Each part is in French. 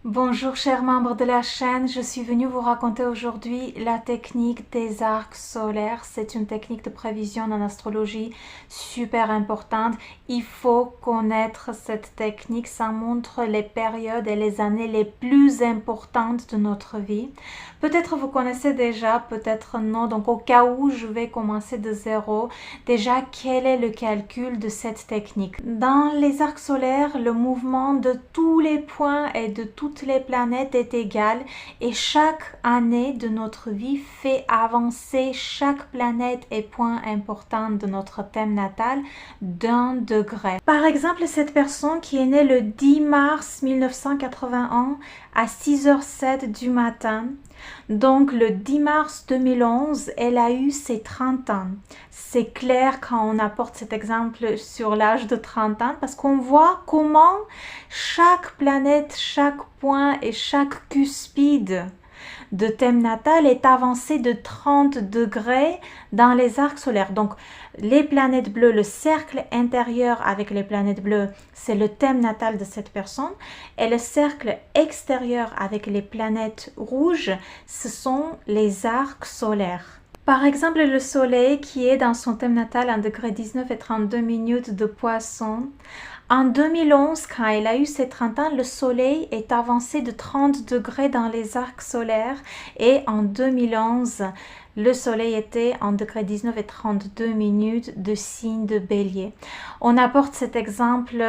Bonjour chers membres de la chaîne, je suis venue vous raconter aujourd'hui la technique des arcs solaires. C'est une technique de prévision en astrologie super importante. Il faut connaître cette technique, ça montre les périodes et les années les plus importantes de notre vie. Peut-être vous connaissez déjà, peut-être non, donc au cas où je vais commencer de zéro. Déjà, quel est le calcul de cette technique? Dans les arcs solaires, le mouvement de tous les points et de toutes les planètes est égal et chaque année de notre vie fait avancer chaque planète et point important de notre thème natal d'un degré. Par exemple, cette personne qui est née le 10 mars 1981 à 6h07 du matin, donc le 10 mars 2011, elle a eu ses 30 ans. C'est clair quand on apporte cet exemple sur l'âge de 30 ans parce qu'on voit comment chaque planète, chaque point et chaque cuspide de thème natal est avancé de 30 degrés dans les arcs solaires. Donc, les planètes bleues, le cercle intérieur avec les planètes bleues, c'est le thème natal de cette personne. Et le cercle extérieur avec les planètes rouges, ce sont les arcs solaires. Par exemple, le soleil qui est dans son thème natal 1 degré 19 et 32 minutes de poisson. En 2011, quand elle a eu ses 30 ans, le soleil est avancé de 30 degrés dans les arcs solaires et en 2011, le soleil était en degré 19 et 32 minutes de signe de bélier. On apporte cet exemple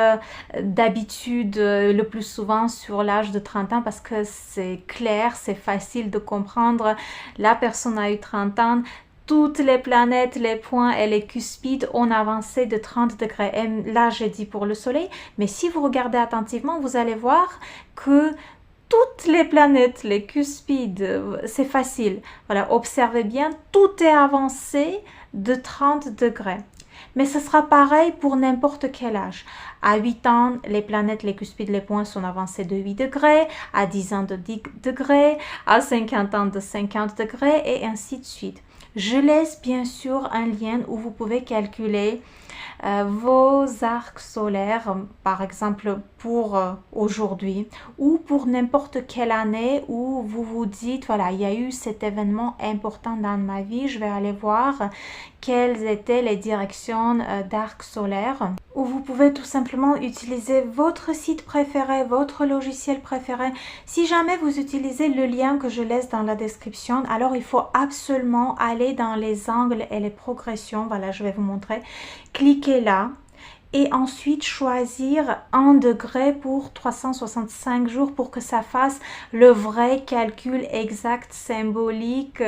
d'habitude le plus souvent sur l'âge de 30 ans parce que c'est clair, c'est facile de comprendre. La personne a eu 30 ans. Toutes les planètes, les points et les cuspides ont avancé de 30 degrés. Et là, j'ai dit pour le Soleil, mais si vous regardez attentivement, vous allez voir que toutes les planètes, les cuspides, c'est facile. Voilà, observez bien, tout est avancé de 30 degrés. Mais ce sera pareil pour n'importe quel âge. À 8 ans, les planètes, les cuspides, les points sont avancés de 8 degrés, à 10 ans de 10 degrés, à 50 ans de 50 degrés et ainsi de suite. Je laisse bien sûr un lien où vous pouvez calculer vos arcs solaires, par exemple pour aujourd'hui ou pour n'importe quelle année où vous vous dites, voilà, il y a eu cet événement important dans ma vie, je vais aller voir quelles étaient les directions d'arcs solaires. Ou vous pouvez tout simplement utiliser votre site préféré, votre logiciel préféré. Si jamais vous utilisez le lien que je laisse dans la description, alors il faut absolument aller dans les angles et les progressions. Voilà, je vais vous montrer. Cliquez là et ensuite choisir 1 degré pour 365 jours pour que ça fasse le vrai calcul exact symbolique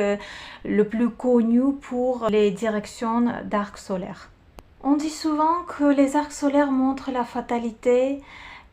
le plus connu pour les directions d'arc solaire. On dit souvent que les arcs solaires montrent la fatalité,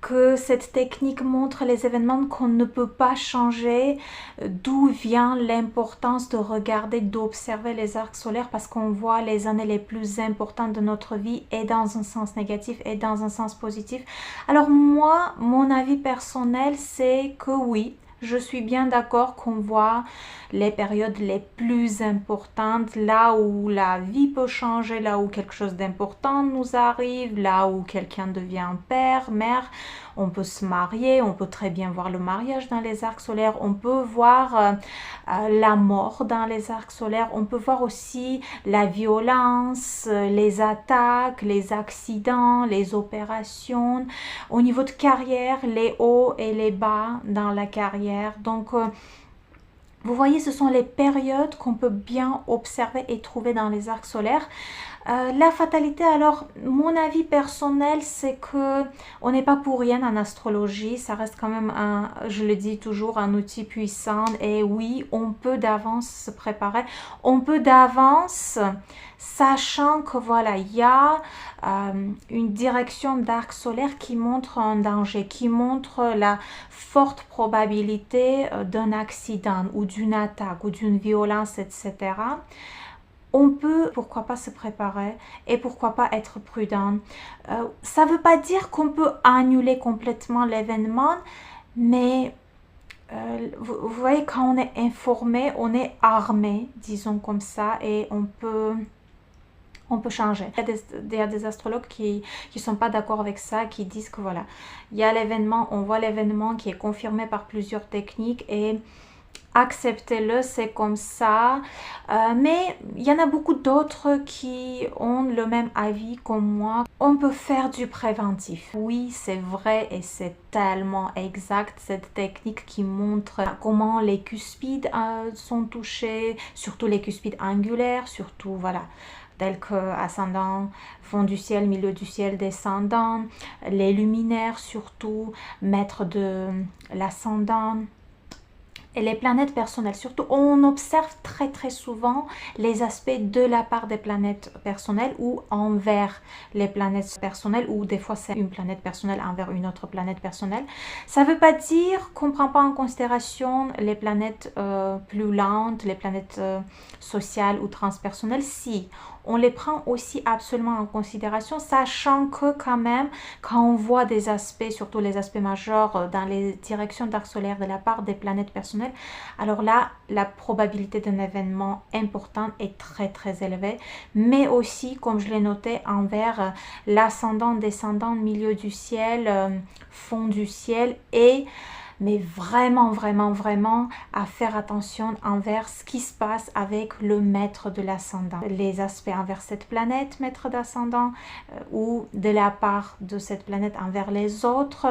que cette technique montre les événements qu'on ne peut pas changer, d'où vient l'importance de regarder, d'observer les arcs solaires parce qu'on voit les années les plus importantes de notre vie et dans un sens négatif et dans un sens positif. Alors moi, mon avis personnel, c'est que oui, je suis bien d'accord qu'on voit les périodes les plus importantes, là où la vie peut changer, là où quelque chose d'important nous arrive, là où quelqu'un devient père, mère. On peut se marier, on peut très bien voir le mariage dans les arcs solaires, on peut voir la mort dans les arcs solaires, on peut voir aussi la violence, les attaques, les accidents, les opérations. Au niveau de carrière, les hauts et les bas dans la carrière. Donc, vous voyez, ce sont les périodes qu'on peut bien observer et trouver dans les arcs solaires. La fatalité, alors, mon avis personnel, c'est que on n'est pas pour rien en astrologie. Ça reste quand même, je le dis toujours, un outil puissant. Et oui, on peut d'avance se préparer. On peut d'avance, sachant que voilà, il y a une direction d'arc solaire qui montre un danger, qui montre la forte probabilité d'un accident ou d'une attaque ou d'une violence, etc. On peut, pourquoi pas, se préparer et pourquoi pas être prudent. Ça ne veut pas dire qu'on peut annuler complètement l'événement, mais vous voyez, quand on est informé, on est armé, disons comme ça, et on peut changer. Il y a des astrologues qui sont pas d'accord avec ça, qui disent que voilà, il y a l'événement, on voit l'événement qui est confirmé par plusieurs techniques et acceptez-le, c'est comme ça. Mais il y en a beaucoup d'autres qui ont le même avis comme moi. On peut faire du préventif. Oui, c'est vrai et c'est tellement exact cette technique qui montre comment les cuspides sont touchés, surtout les cuspides angulaires, surtout voilà, tels que ascendant, fond du ciel, milieu du ciel, descendant, les luminaires surtout, maître de l'ascendant. Et les planètes personnelles, surtout, on observe très souvent les aspects de la part des planètes personnelles ou envers les planètes personnelles, ou des fois c'est une planète personnelle envers une autre planète personnelle. Ça ne veut pas dire qu'on ne prend pas en considération les planètes plus lentes, les planètes sociales ou transpersonnelles. Si, on les prend aussi absolument en considération, sachant que quand même, quand on voit des aspects, surtout les aspects majeurs dans les directions d'arc solaire de la part des planètes personnelles, alors là, la probabilité d'un événement important est très élevée, mais aussi, comme je l'ai noté, envers l'ascendant, descendant, milieu du ciel, fond du ciel et mais vraiment à faire attention envers ce qui se passe avec le maître de l'ascendant. Les aspects envers cette planète, maître d'ascendant, ou de la part de cette planète envers les autres.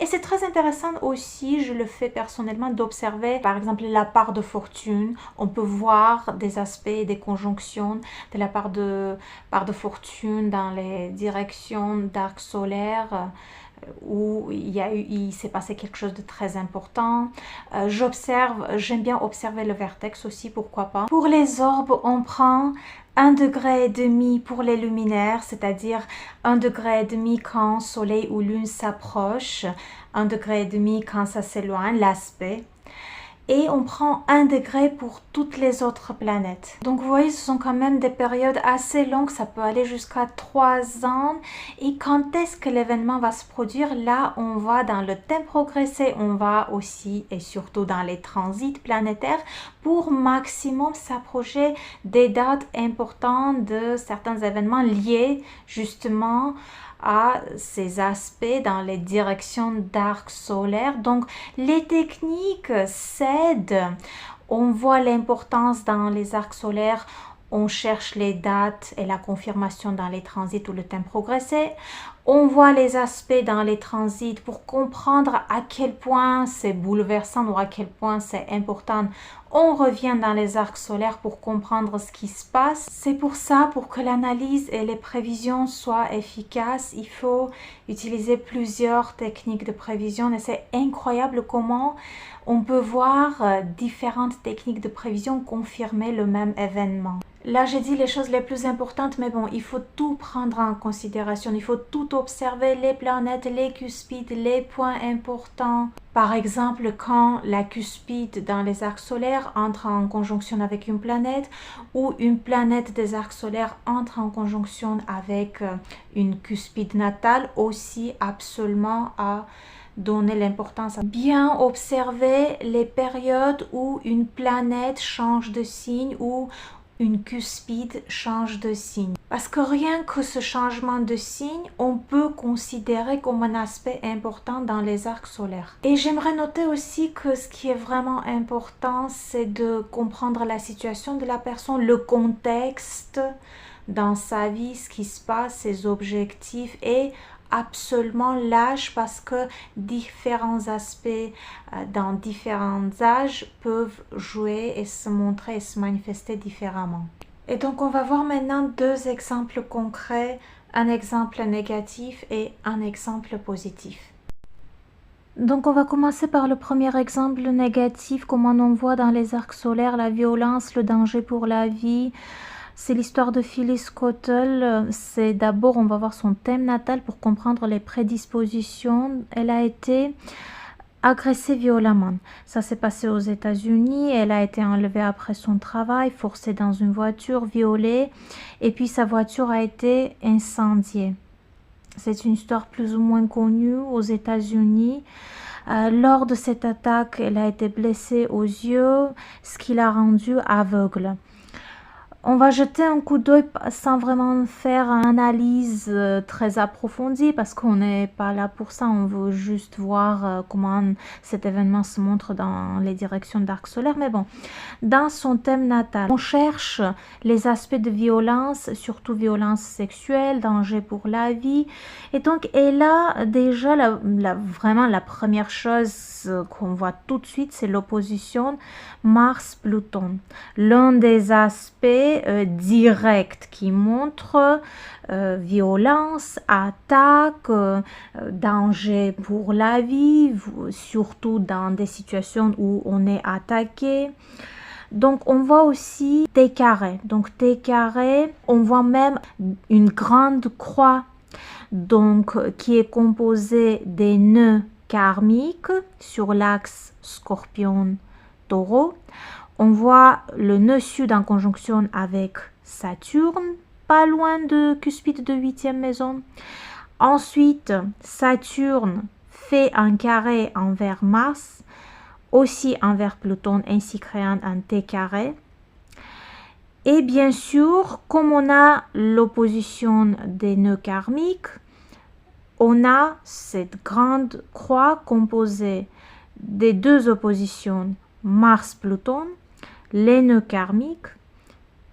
Et c'est très intéressant aussi, je le fais personnellement, d'observer par exemple la part de fortune. On peut voir des aspects, des conjonctions de la part de fortune dans les directions d'arc solaire, où il s'est passé quelque chose de très important. J'aime bien observer le vertex aussi, pourquoi pas. Pour les orbes, on prend 1,5 degré pour les luminaires, c'est-à-dire 1,5 degré quand soleil ou lune s'approche, 1,5 degré quand ça s'éloigne, l'aspect. Et on prend 1 degré pour toutes les autres planètes. Donc vous voyez, ce sont quand même des périodes assez longues, ça peut aller jusqu'à 3 ans. Et quand est-ce que l'événement va se produire? Là, on va dans le thème progressé, on va aussi et surtout dans les transits planétaires pour maximum s'approcher des dates importantes de certains événements liés justement à ces aspects dans les directions d'arc solaire. Donc les techniques s'aident, on voit l'importance dans les arcs solaires, on cherche les dates et la confirmation dans les transits ou le thème progressé. On voit les aspects dans les transits pour comprendre à quel point c'est bouleversant ou à quel point c'est important. On revient dans les arcs solaires pour comprendre ce qui se passe. C'est pour ça, pour que l'analyse et les prévisions soient efficaces, il faut utiliser plusieurs techniques de prévision. Et c'est incroyable comment on peut voir différentes techniques de prévision confirmer le même événement. Là, j'ai dit les choses les plus importantes, mais bon, il faut tout prendre en considération. Il faut tout observer, les planètes, les cuspides, les points importants. Par exemple, quand la cuspide dans les arcs solaires entre en conjonction avec une planète ou une planète des arcs solaires entre en conjonction avec une cuspide natale, aussi absolument à donner l'importance à bien observer les périodes où une planète change de signe ou une cuspide change de signe. Parce que rien que ce changement de signe, on peut considérer comme un aspect important dans les arcs solaires. Et j'aimerais noter aussi que ce qui est vraiment important, c'est de comprendre la situation de la personne, le contexte dans sa vie, ce qui se passe, ses objectifs et absolument l'âge, parce que différents aspects dans différents âges peuvent jouer et se montrer et se manifester différemment. Et donc on va voir maintenant 2 exemples concrets, un exemple négatif et un exemple positif. Donc on va commencer par le premier exemple négatif, comment on voit dans les arcs solaires la violence, le danger pour la vie. C'est l'histoire de Phyllis Cottle. C'est d'abord, on va voir son thème natal pour comprendre les prédispositions. Elle a été agressée violemment. Ça s'est passé aux États-Unis. Elle a été enlevée après son travail, forcée dans une voiture, violée. Et puis sa voiture a été incendiée. C'est une histoire plus ou moins connue aux États-Unis. Lors de cette attaque, elle a été blessée aux yeux, ce qui l'a rendue aveugle. On va jeter un coup d'œil sans vraiment faire une analyse très approfondie parce qu'on n'est pas là pour ça. On veut juste voir comment cet événement se montre dans les directions d'arc solaire. Mais bon, dans son thème natal, on cherche les aspects de violence, surtout violence sexuelle, danger pour la vie. Et donc, et là, déjà, vraiment la première chose qu'on voit tout de suite, c'est l'opposition Mars-Pluton. L'un des aspects directs qui montre violence, attaque, danger pour la vie, surtout dans des situations où on est attaqué. Donc on voit aussi T carré. Donc T carré, on voit même une grande croix donc qui est composée des nœuds karmiques sur l'axe Scorpion-Taureau. On voit le nœud sud en conjonction avec Saturne, pas loin de Cuspide de 8e maison. Ensuite, Saturne fait un carré envers Mars, aussi envers Pluton, ainsi créant un T carré. Et bien sûr, comme on a l'opposition des nœuds karmiques, on a cette grande croix composée des deux oppositions Mars-Pluton, les nœuds karmiques,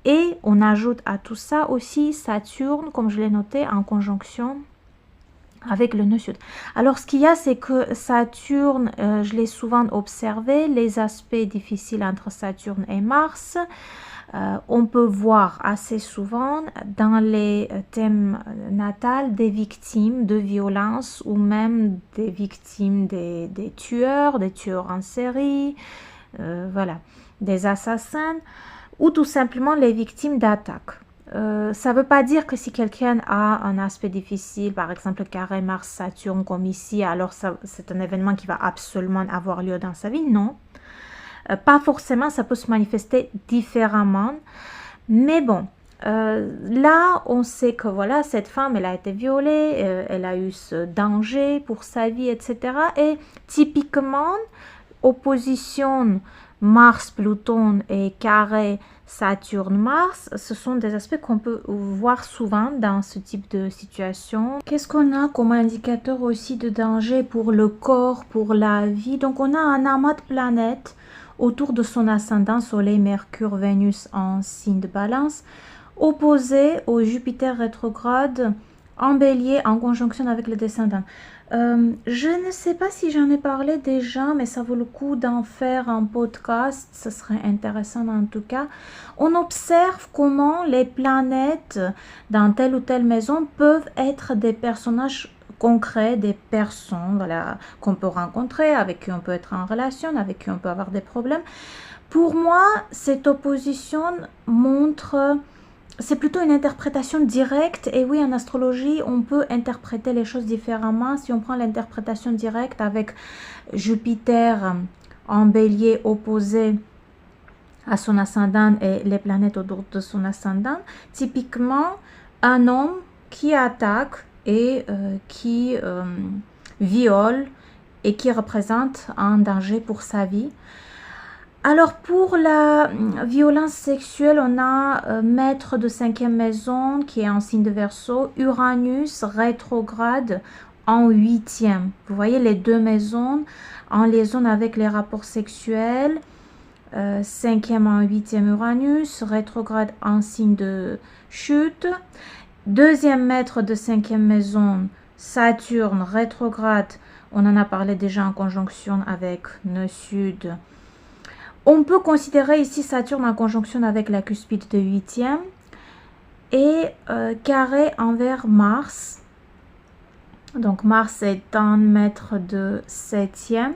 et on ajoute à tout ça aussi Saturne, comme je l'ai noté, en conjonction avec le nœud sud. Alors ce qu'il y a, c'est que Saturne, je l'ai souvent observé, les aspects difficiles entre Saturne et Mars, on peut voir assez souvent dans les thèmes natals des victimes de violences ou même des victimes des tueurs en série, voilà, des assassins ou tout simplement les victimes d'attaques. Ça ne veut pas dire que si quelqu'un a un aspect difficile, par exemple carré Mars-Saturne comme ici, alors c'est un événement qui va absolument avoir lieu dans sa vie. Non, pas forcément, ça peut se manifester différemment. Mais bon, là, on sait que voilà, cette femme, elle a été violée, elle a eu ce danger pour sa vie, etc. Et typiquement, opposition Mars-Pluton et carré Saturne-Mars, ce sont des aspects qu'on peut voir souvent dans ce type de situation. Qu'est-ce qu'on a comme indicateur aussi de danger pour le corps, pour la vie? Donc on a un amas de planètes autour de son ascendant Soleil, Mercure, Vénus en signe de Balance, opposé au Jupiter rétrograde en Bélier en conjonction avec le descendant. Je ne sais pas si j'en ai parlé déjà, mais ça vaut le coup d'en faire un podcast, ce serait intéressant en tout cas. On observe comment les planètes dans telle ou telle maison peuvent être des personnages concrets, des personnes voilà, qu'on peut rencontrer, avec qui on peut être en relation, avec qui on peut avoir des problèmes. Pour moi, cette opposition montre... C'est plutôt une interprétation directe, et oui, en astrologie, on peut interpréter les choses différemment. Si on prend l'interprétation directe avec Jupiter en bélier opposé à son ascendant et les planètes autour de son ascendant, typiquement, un homme qui attaque et qui viole et qui représente un danger pour sa vie. Alors pour la violence sexuelle, on a maître de 5e maison qui est en signe de Verseau, Uranus rétrograde en 8e. Vous voyez les deux maisons en liaison avec les rapports sexuels. 5e en 8e Uranus, rétrograde en signe de chute. Deuxième maître de 5e maison, Saturne rétrograde, on en a parlé déjà en conjonction avec nœud sud. On peut considérer ici Saturne en conjonction avec la cuspide de 8e et carré envers Mars. Donc Mars est un maître de 7e.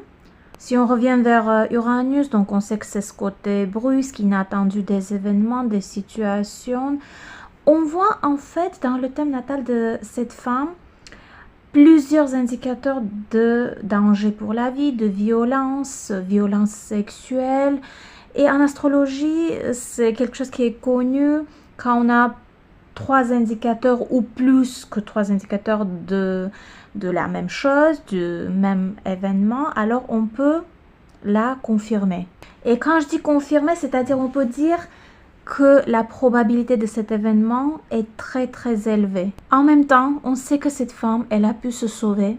Si on revient vers Uranus, donc on sait que c'est ce côté brusque, inattendu des événements, des situations. On voit en fait dans le thème natal de cette femme plusieurs indicateurs de danger pour la vie, de violence, violence sexuelle. Et en astrologie, c'est quelque chose qui est connu quand on a 3 indicateurs ou plus que 3 indicateurs de la même chose, du même événement, alors on peut la confirmer. Et quand je dis confirmer, c'est-à-dire on peut dire que la probabilité de cet événement est très très élevée. En même temps, on sait que cette femme, elle a pu se sauver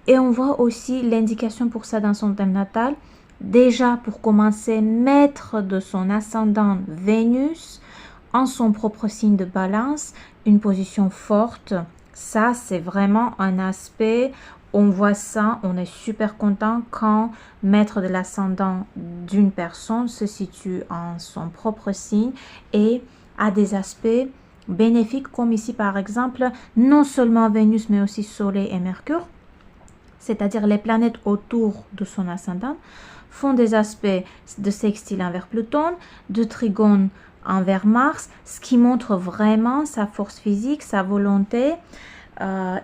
et on voit aussi l'indication pour ça dans son thème natal. Déjà, pour commencer, maître de son ascendant Vénus en son propre signe de balance, une position forte. Ça, c'est vraiment un aspect, on voit ça, on est super content quand maître de l'ascendant d'une personne se situe en son propre signe et a des aspects bénéfiques comme ici par exemple, non seulement Vénus mais aussi Soleil et Mercure, c'est-à-dire les planètes autour de son ascendant, font des aspects de sextile envers Pluton, de trigone envers Mars, ce qui montre vraiment sa force physique, sa volonté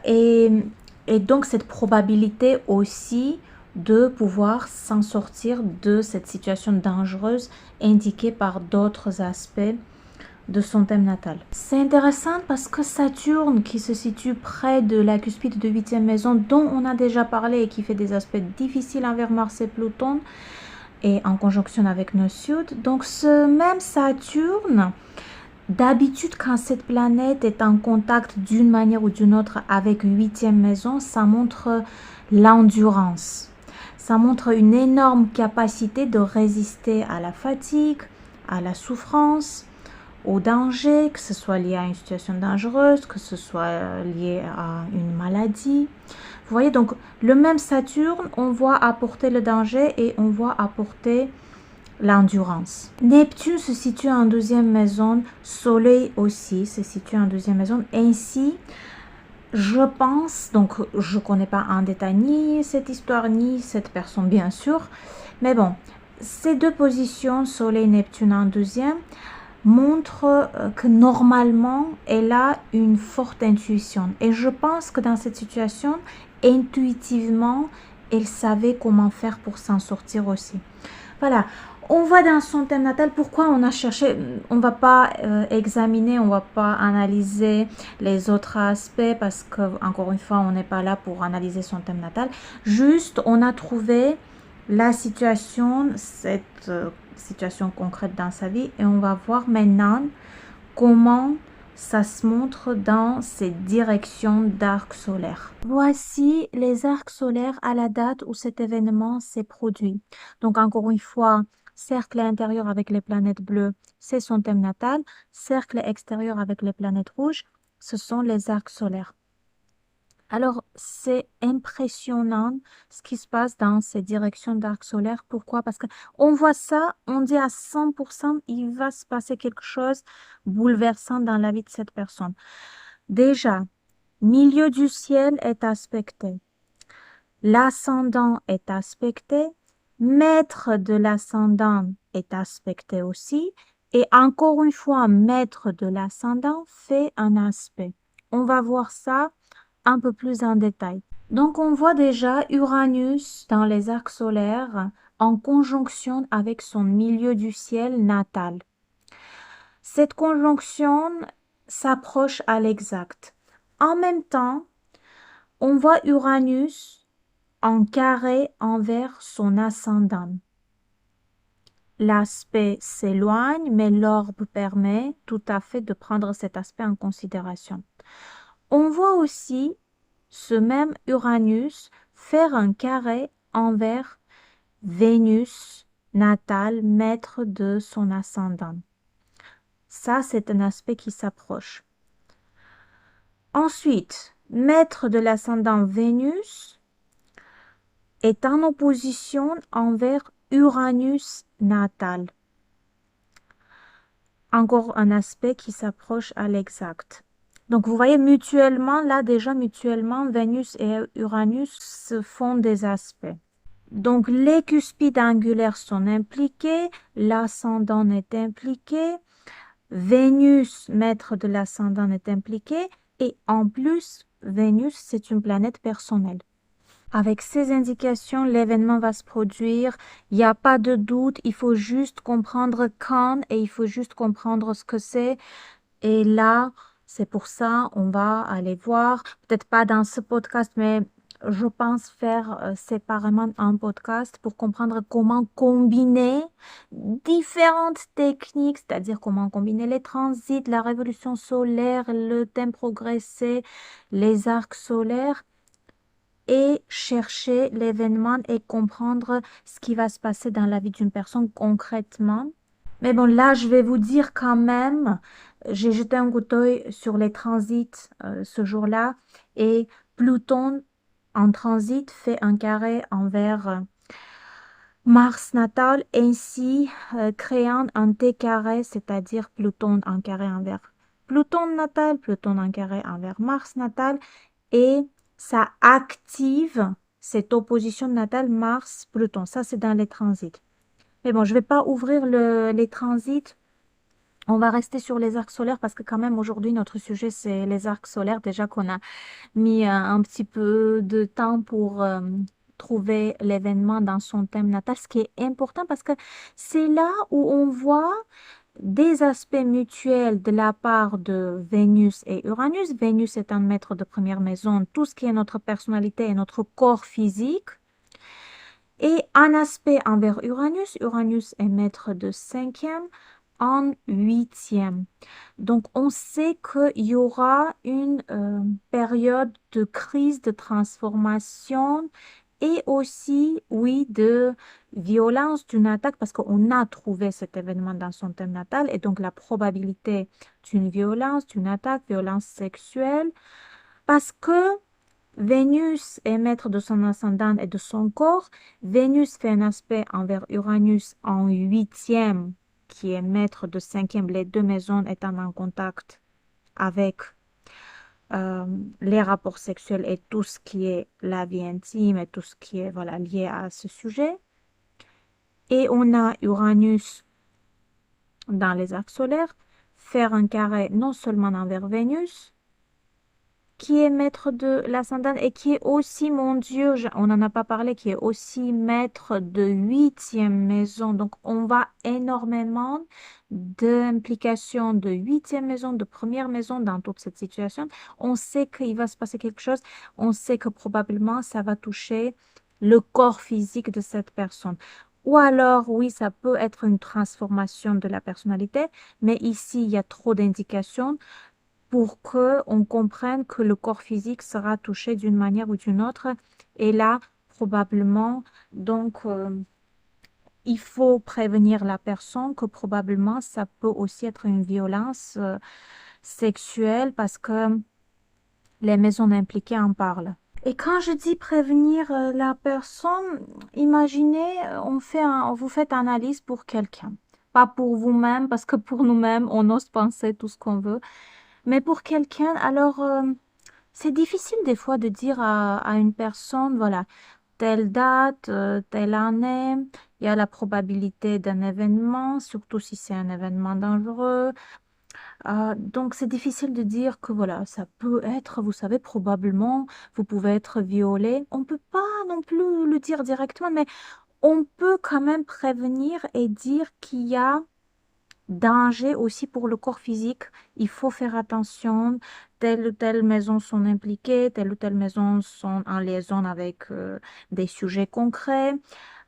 et donc cette probabilité aussi de pouvoir s'en sortir de cette situation dangereuse indiquée par d'autres aspects de son thème natal. C'est intéressant parce que Saturne, qui se situe près de la cuspide de 8e maison, dont on a déjà parlé et qui fait des aspects difficiles envers Mars et Pluton, et en conjonction avec Nord Sud. Donc ce même Saturne, d'habitude quand cette planète est en contact d'une manière ou d'une autre avec 8e maison, ça montre l'endurance. Ça montre une énorme capacité de résister à la fatigue, à la souffrance, au danger, que ce soit lié à une situation dangereuse, que ce soit lié à une maladie. Vous voyez, donc le même Saturne, on voit apporter le danger et on voit apporter l'endurance. Neptune se situe en 12e maison, Soleil aussi se situe en 12e maison. Ainsi, je pense, donc je ne connais pas en détail ni cette histoire ni cette personne bien sûr, mais bon, ces deux positions, Soleil et Neptune en 12e, montre que normalement, elle a une forte intuition. Et je pense que dans cette situation, intuitivement, elle savait comment faire pour s'en sortir aussi. Voilà, on voit dans son thème natal pourquoi on a cherché, on va pas examiner, on va pas analyser les autres aspects parce que, encore une fois, on n'est pas là pour analyser son thème natal. Juste, on a trouvé la situation, cette situation concrète dans sa vie et on va voir maintenant comment ça se montre dans ces directions d'arcs solaires. Voici les arcs solaires à la date où cet événement s'est produit. Donc encore une fois, cercle intérieur avec les planètes bleues, c'est son thème natal. Cercle extérieur avec les planètes rouges, ce sont les arcs solaires. Alors, c'est impressionnant ce qui se passe dans ces directions d'arc solaire. Pourquoi? Parce qu'on voit ça, on dit à 100%, il va se passer quelque chose bouleversant dans la vie de cette personne. Déjà, milieu du ciel est aspecté. L'ascendant est aspecté. Maître de l'ascendant est aspecté aussi. Et encore une fois, maître de l'ascendant fait un aspect. On va voir ça un peu plus en détail. Donc on voit déjà Uranus dans les arcs solaires en conjonction avec son milieu du ciel natal. Cette conjonction s'approche à l'exact. En même temps, on voit Uranus en carré envers son ascendant. L'aspect s'éloigne, mais l'orbe permet tout à fait de prendre cet aspect en considération. On voit aussi ce même Uranus faire un carré envers Vénus natale, maître de son ascendant. Ça, c'est un aspect qui s'approche. Ensuite, maître de l'ascendant Vénus est en opposition envers Uranus natal. Encore un aspect qui s'approche à l'exact. Donc, vous voyez, mutuellement, là déjà, mutuellement, Vénus et Uranus se font des aspects. Donc, les cuspides angulaires sont impliqués, l'ascendant est impliqué, Vénus, maître de l'ascendant, est impliqué, et en plus, Vénus, c'est une planète personnelle. Avec ces indications, l'événement va se produire. Il n'y a pas de doute. Il faut juste comprendre quand et il faut juste comprendre ce que c'est. Et là, c'est pour ça, on va aller voir, peut-être pas dans ce podcast, mais je pense faire séparément un podcast pour comprendre comment combiner différentes techniques, c'est-à-dire comment combiner les transits, la révolution solaire, le thème progressé, les arcs solaires et chercher l'événement et comprendre ce qui va se passer dans la vie d'une personne concrètement. Mais bon, là, je vais vous dire quand même, j'ai jeté un coup d'œil sur les transits ce jour-là et Pluton en transit fait un carré envers Mars natal, ainsi créant un T carré, c'est-à-dire Pluton en carré envers Pluton natal, Pluton en carré envers Mars natal, et ça active cette opposition natale Mars-Pluton. Ça, c'est dans les transits. Mais bon, je vais pas ouvrir les transits. On va rester sur les arcs solaires parce que quand même aujourd'hui notre sujet c'est les arcs solaires. Déjà qu'on a mis un petit peu de temps pour trouver l'événement dans son thème natal, ce qui est important parce que c'est là où on voit des aspects mutuels de la part de Vénus et Uranus. Vénus est un maître de première maison, tout ce qui est notre personnalité et notre corps physique. Et un aspect envers Uranus, Uranus est maître de cinquième en huitième. Donc, on sait qu'il y aura une période de crise, de transformation et aussi, oui, de violence d'une attaque parce qu'on a trouvé cet événement dans son thème natal et donc la probabilité d'une violence, d'une attaque, violence sexuelle, parce que Vénus est maître de son ascendant et de son corps. Vénus fait un aspect envers Uranus en huitième, qui est maître de cinquième, les deux maisons étant en contact avec euh, les rapports sexuels et tout ce qui est la vie intime et tout ce qui est voilà, lié à ce sujet. Et on a Uranus dans les arcs solaires, faire un carré non seulement envers Vénus, qui est maître de l'ascendant et qui est aussi, mon Dieu, on n'en a pas parlé, qui est aussi maître de huitième maison. Donc, on va énormément d'implications de huitième maison, de première maison dans toute cette situation. On sait qu'il va se passer quelque chose. On sait que probablement ça va toucher le corps physique de cette personne. Ou alors, oui, ça peut être une transformation de la personnalité, mais ici, il y a trop d'indications pour que on comprenne que le corps physique sera touché d'une manière ou d'une autre. Et là, probablement, donc, il faut prévenir la personne que probablement ça peut aussi être une violence sexuelle parce que les maisons impliquées en parlent. Et quand je dis prévenir la personne, imaginez, vous faites analyse pour quelqu'un. Pas pour vous-même, parce que pour nous-mêmes, on ose penser tout ce qu'on veut. Mais pour quelqu'un, alors, c'est difficile des fois de dire à une personne, voilà, telle date, telle année, il y a la probabilité d'un événement, surtout si c'est un événement dangereux. Donc, c'est difficile de dire que, voilà, ça peut être, vous savez, probablement, vous pouvez être violé. On ne peut pas non plus le dire directement, mais on peut quand même prévenir et dire qu'il y a danger aussi pour le corps physique. Il faut faire attention. Telle ou telle maison sont impliquées, telle ou telle maison sont en liaison avec des sujets concrets.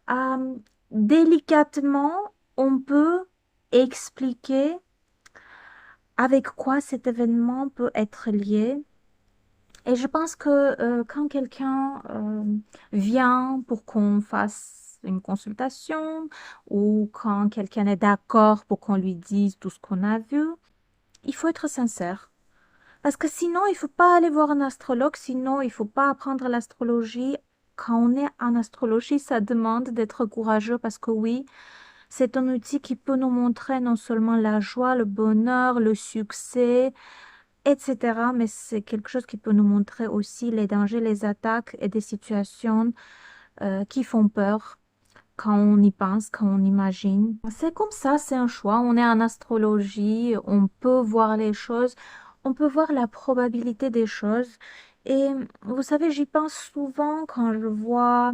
Euh, Délicatement, on peut expliquer avec quoi cet événement peut être lié. Et je pense que quand quelqu'un vient pour qu'on fasse une consultation ou quand quelqu'un est d'accord pour qu'on lui dise tout ce qu'on a vu, il faut être sincère. Parce que sinon, il faut pas aller voir un astrologue, sinon, il faut pas apprendre l'astrologie. Quand on est en astrologie, ça demande d'être courageux parce que oui, c'est un outil qui peut nous montrer non seulement la joie, le bonheur, le succès, etc. Mais c'est quelque chose qui peut nous montrer aussi les dangers, les attaques et des situations qui font peur quand on y pense, quand on imagine. C'est comme ça, c'est un choix. On est en astrologie, on peut voir les choses, on peut voir la probabilité des choses. Et vous savez, j'y pense souvent quand je vois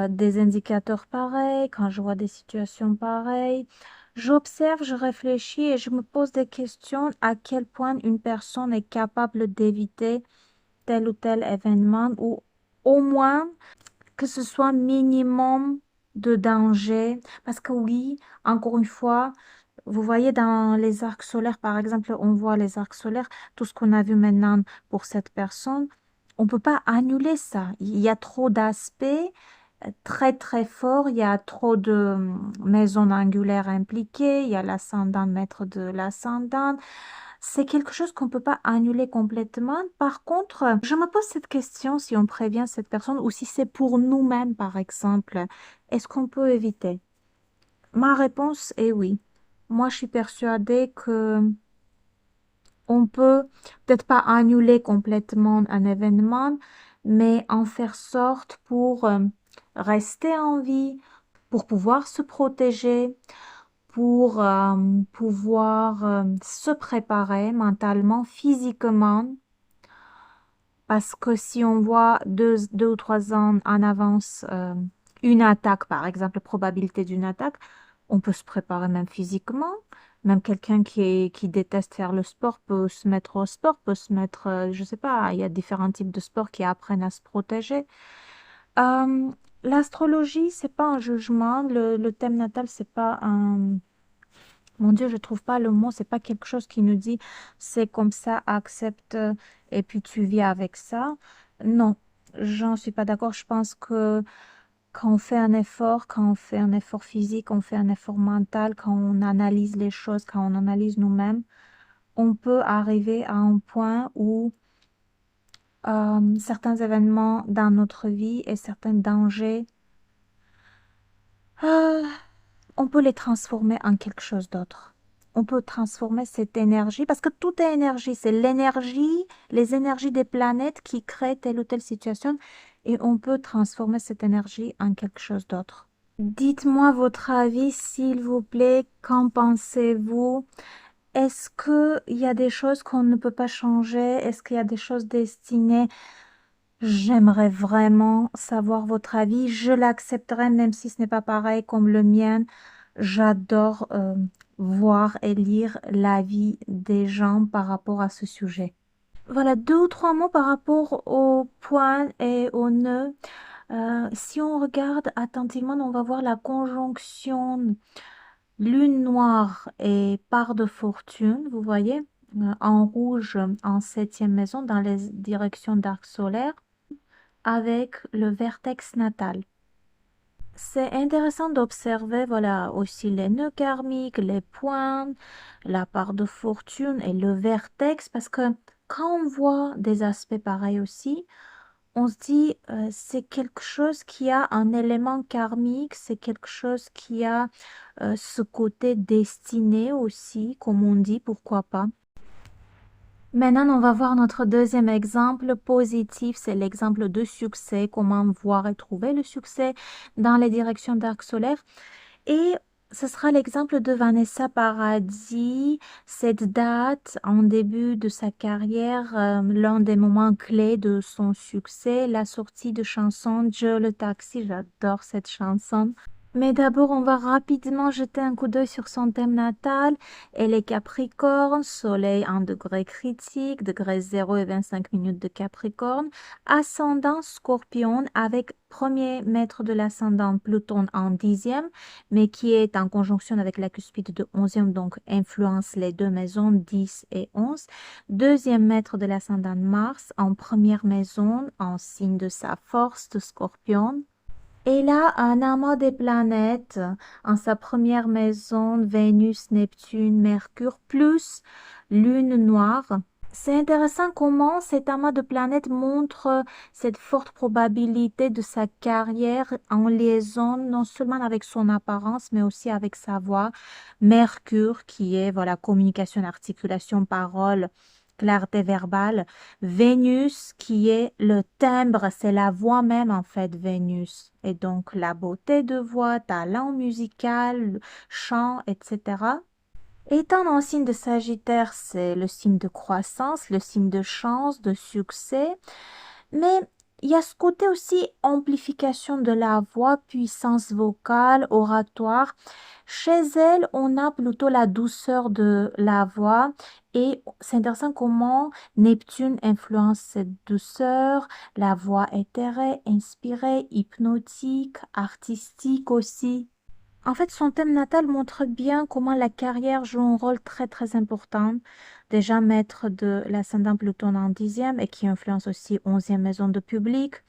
des indicateurs pareils, quand je vois des situations pareilles. J'observe, je réfléchis et je me pose des questions à quel point une personne est capable d'éviter tel ou tel événement ou au moins que ce soit minimum de danger. Parce que oui, encore une fois, vous voyez dans les arcs solaires, par exemple, on voit les arcs solaires, tout ce qu'on a vu maintenant pour cette personne, on ne peut pas annuler ça. Il y a trop d'aspects très très forts, il y a trop de maisons angulaires impliquées, il y a l'ascendant, maître de l'ascendant. C'est quelque chose qu'on ne peut pas annuler complètement. Par contre, je me pose cette question si on prévient cette personne ou si c'est pour nous-mêmes, par exemple. Est-ce qu'on peut éviter? Ma réponse est oui. Moi, je suis persuadée que on peut peut-être pas annuler complètement un événement, mais en faire sorte pour rester en vie, pour pouvoir se protéger, pour pouvoir se préparer mentalement, physiquement, parce que si on voit 2 ou 3 ans en avance une attaque, par exemple, probabilité d'une attaque, on peut se préparer même physiquement. Même quelqu'un qui déteste faire le sport peut se mettre au sport, peut se mettre, je sais pas, il y a différents types de sports qui apprennent à se protéger. Euh, L'astrologie, c'est pas un jugement. Le thème natal, c'est pas un, mon Dieu, je trouve pas le mot, c'est pas quelque chose qui nous dit c'est comme ça, accepte et puis tu vis avec ça. Non, j'en suis pas d'accord. Je pense que quand on fait un effort, quand on fait un effort physique, on fait un effort mental, quand on analyse les choses, quand on analyse nous-mêmes, on peut arriver à un point où certains événements dans notre vie et certains dangers, euh, on peut les transformer en quelque chose d'autre. On peut transformer cette énergie, parce que tout est énergie, c'est l'énergie, les énergies des planètes qui créent telle ou telle situation, et on peut transformer cette énergie en quelque chose d'autre. Dites-moi votre avis, s'il vous plaît, qu'en pensez-vous? Est-ce qu'il y a des choses qu'on ne peut pas changer? Est-ce qu'il y a des choses destinées? J'aimerais vraiment savoir votre avis. Je l'accepterai même si ce n'est pas pareil comme le mien. J'adore voir et lire l'avis des gens par rapport à ce sujet. Voilà 2 ou 3 mots par rapport aux points et aux nœuds. Si on regarde attentivement, on va voir la conjonction lune noire et part de fortune. Vous voyez, en rouge en 7e maison dans les directions d'arc solaire, avec le vertex natal. C'est intéressant d'observer, voilà, aussi les nœuds karmiques, les points, la part de fortune et le vertex, parce que quand on voit des aspects pareils aussi, on se dit, c'est quelque chose qui a un élément karmique, c'est quelque chose qui a ce côté destiné aussi, comme on dit, pourquoi pas. Maintenant, on va voir notre deuxième exemple positif, c'est l'exemple de succès, comment voir et trouver le succès dans les directions d'arc solaire. Et ce sera l'exemple de Vanessa Paradis, cette date en début de sa carrière, l'un des moments clés de son succès, la sortie de chanson Joe le taxi, j'adore cette chanson. Mais d'abord, on va rapidement jeter un coup d'œil sur son thème natal. Elle est Capricorne, Soleil en degré critique, degré 0 et 25 minutes de Capricorne, ascendant Scorpion avec premier maître de l'ascendant Pluton en 10e, mais qui est en conjonction avec la cuspide de 11e, donc influence les 2 maisons 10 et 11. Deuxième maître de l'ascendant Mars en première maison, en signe de sa force de Scorpion. Et là, un amas des planètes, en sa première maison, Vénus, Neptune, Mercure, plus Lune noire. C'est intéressant comment cet amas de planètes montre cette forte probabilité de sa carrière en liaison non seulement avec son apparence, mais aussi avec sa voix. Mercure, qui est, voilà, communication, articulation, parole, clarté verbale. Vénus, qui est le timbre, c'est la voix même en fait, Vénus. Et donc la beauté de voix, talent musical, chant, etc. Étant en signe de Sagittaire, c'est le signe de croissance, le signe de chance, de succès. Mais Il y a ce côté aussi amplification de la voix, puissance vocale, oratoire. Chez elle, on a plutôt la douceur de la voix et c'est intéressant comment Neptune influence cette douceur, la voix éthérée, inspirée, hypnotique, artistique aussi. En fait, son thème natal montre bien comment la carrière joue un rôle très très important. Déjà maître de l'ascendant Pluton en 10e et qui influence aussi 11e maison de public.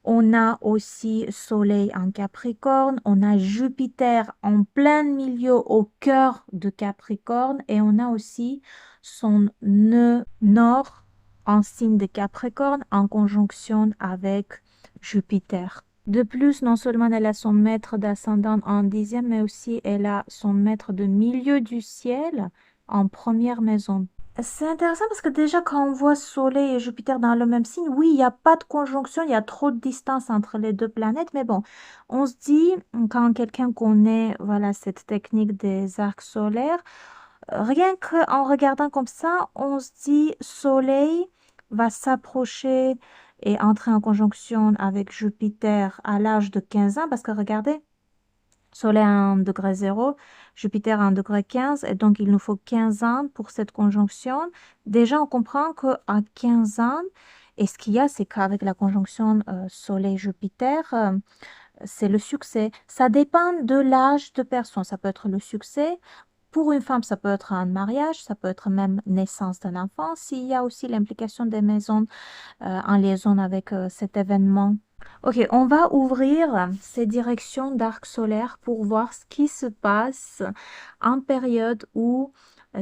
On a aussi Soleil en Capricorne, on a Jupiter en plein milieu au cœur de Capricorne et on a aussi son nœud nord en signe de Capricorne en conjonction avec Jupiter. De plus, non seulement elle a son maître d'ascendant en 10e, mais aussi elle a son maître de milieu du ciel en première maison. C'est intéressant parce que déjà quand on voit Soleil et Jupiter dans le même signe, oui, il n'y a pas de conjonction, il y a trop de distance entre les deux planètes, mais bon, on se dit, quand quelqu'un connaît, voilà, cette technique des arcs solaires, rien qu'en regardant comme ça, on se dit Soleil va s'approcher et entrer en conjonction avec Jupiter à l'âge de 15 ans, parce que regardez, Soleil à 1 degré 0, Jupiter à 1 degré 15, et donc il nous faut 15 ans pour cette conjonction. Déjà, on comprend qu'à 15 ans, et ce qu'il y a, c'est qu'avec la conjonction Soleil-Jupiter, c'est le succès. Ça dépend de l'âge de personne. Ça peut être le succès. Pour une femme, ça peut être un mariage, ça peut être même naissance d'un enfant. S'il y a aussi l'implication des maisons en liaison avec cet événement. Ok, on va ouvrir ces directions d'arc solaire pour voir ce qui se passe en période où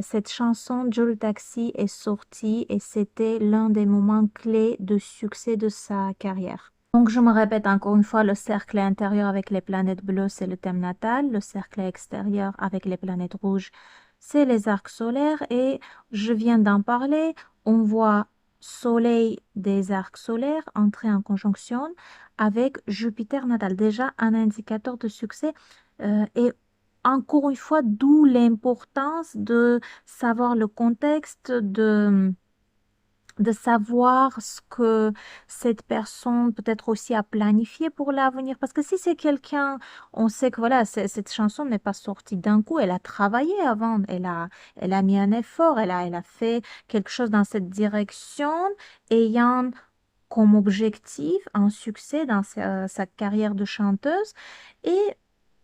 cette chanson Joe Taxi est sortie et c'était l'un des moments clés de succès de sa carrière. Donc, je me répète encore une fois, le cercle intérieur avec les planètes bleues, c'est le thème natal. Le cercle extérieur avec les planètes rouges, c'est les arcs solaires. Et je viens d'en parler. On voit Soleil des arcs solaires entrer en conjonction avec Jupiter natal. Déjà un indicateur de succès. Et encore une fois, d'où l'importance de savoir le contexte, de savoir ce que cette personne peut-être aussi a planifié pour l'avenir. Parce que si c'est quelqu'un, on sait que voilà, cette chanson n'est pas sortie d'un coup, elle a travaillé avant, elle a mis un effort, elle a fait quelque chose dans cette direction, ayant comme objectif un succès dans sa carrière de chanteuse. Et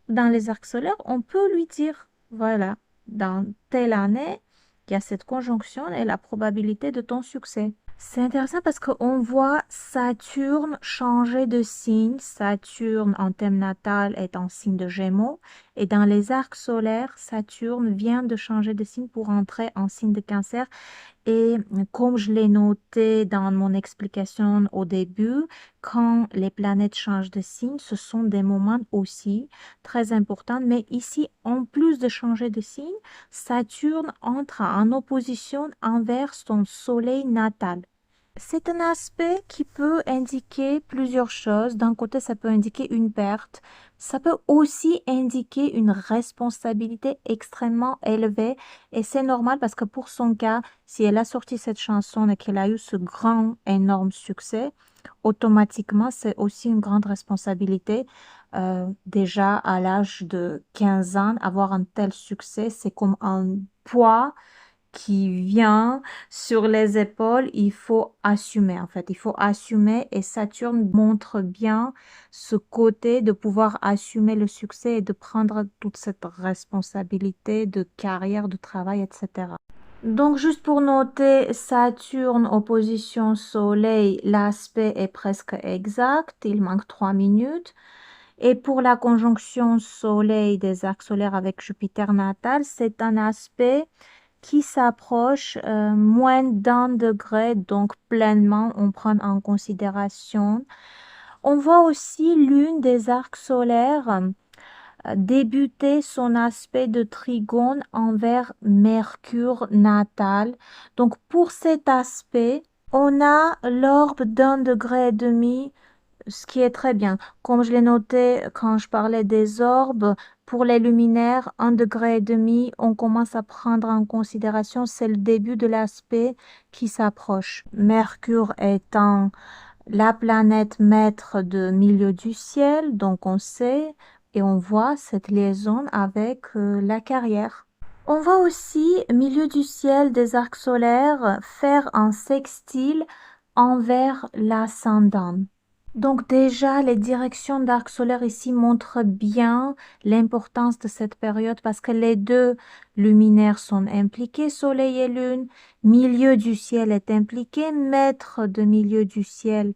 dans les arcs solaires, on peut lui dire, voilà, dans telle année, il y a cette conjonction et la probabilité de ton succès. C'est intéressant parce qu'on voit Saturne changer de signe. Saturne en thème natal est en signe de Gémeaux. Et dans les arcs solaires, Saturne vient de changer de signe pour entrer en signe de Cancer. Et comme je l'ai noté dans mon explication au début, quand les planètes changent de signe, ce sont des moments aussi très importants. Mais ici, en plus de changer de signe, Saturne entre en opposition envers son soleil natal. C'est un aspect qui peut indiquer plusieurs choses. D'un côté, ça peut indiquer une perte. Ça peut aussi indiquer une responsabilité extrêmement élevée. Et c'est normal parce que pour son cas, si elle a sorti cette chanson et qu'elle a eu ce grand, énorme succès, automatiquement, c'est aussi une grande responsabilité. Déjà, à l'âge de 15 ans, avoir un tel succès, c'est comme un poids qui vient sur les épaules, il faut assumer en fait. Il faut assumer et Saturne montre bien ce côté de pouvoir assumer le succès et de prendre toute cette responsabilité de carrière, de travail, etc. Donc juste pour noter, Saturne opposition Soleil, l'aspect est presque exact, il manque 3 minutes. Et pour la conjonction Soleil des arcs solaires avec Jupiter natal, c'est un aspect qui s'approche moins d'un degré, donc pleinement, on prend en considération. On voit aussi l'une des arcs solaires débuter son aspect de trigone envers Mercure natal. Donc pour cet aspect, on a l'orbe d'un degré et demi, ce qui est très bien. Comme je l'ai noté quand je parlais des orbes, pour les luminaires, 1,5 degré, on commence à prendre en considération, c'est le début de l'aspect qui s'approche. Mercure étant La planète maître de milieu du ciel, donc on sait et on voit cette liaison avec la carrière. On voit aussi milieu du ciel des arcs solaires faire un sextile envers l'ascendant. Donc déjà, les directions d'arc solaire ici montrent bien l'importance de cette période parce que les deux luminaires sont impliqués, Soleil et Lune. Milieu du ciel est impliqué, maître de milieu du ciel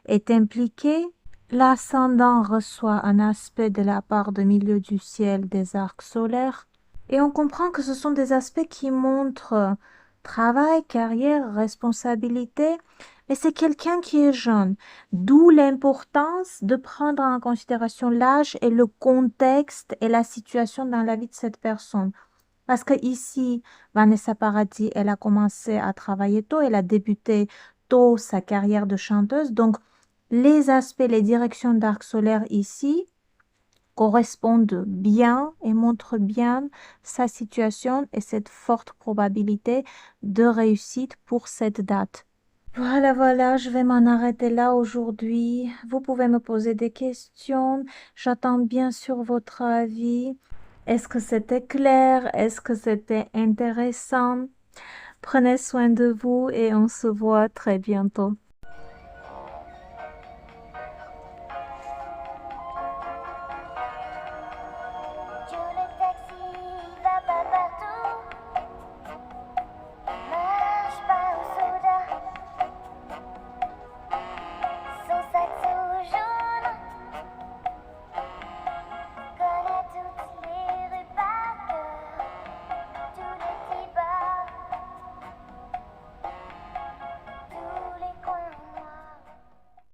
est impliqué. L'ascendant reçoit un aspect de la part de milieu du ciel des arcs solaires. Et on comprend que ce sont des aspects qui montrent travail, carrière, responsabilité, mais c'est quelqu'un qui est jeune, d'où l'importance de prendre en considération l'âge et le contexte et la situation dans la vie de cette personne. Parce que ici, Vanessa Paradis, elle a commencé à travailler tôt, elle a débuté tôt sa carrière de chanteuse. Donc, les aspects, les directions d'arc solaire ici correspondent bien et montrent bien sa situation et cette forte probabilité de réussite pour cette date. Voilà, voilà, je vais m'en arrêter là aujourd'hui. Vous pouvez me poser des questions. J'attends bien sûr votre avis. Est-ce que c'était clair? Est-ce que c'était intéressant? Prenez soin de vous et on se voit très bientôt.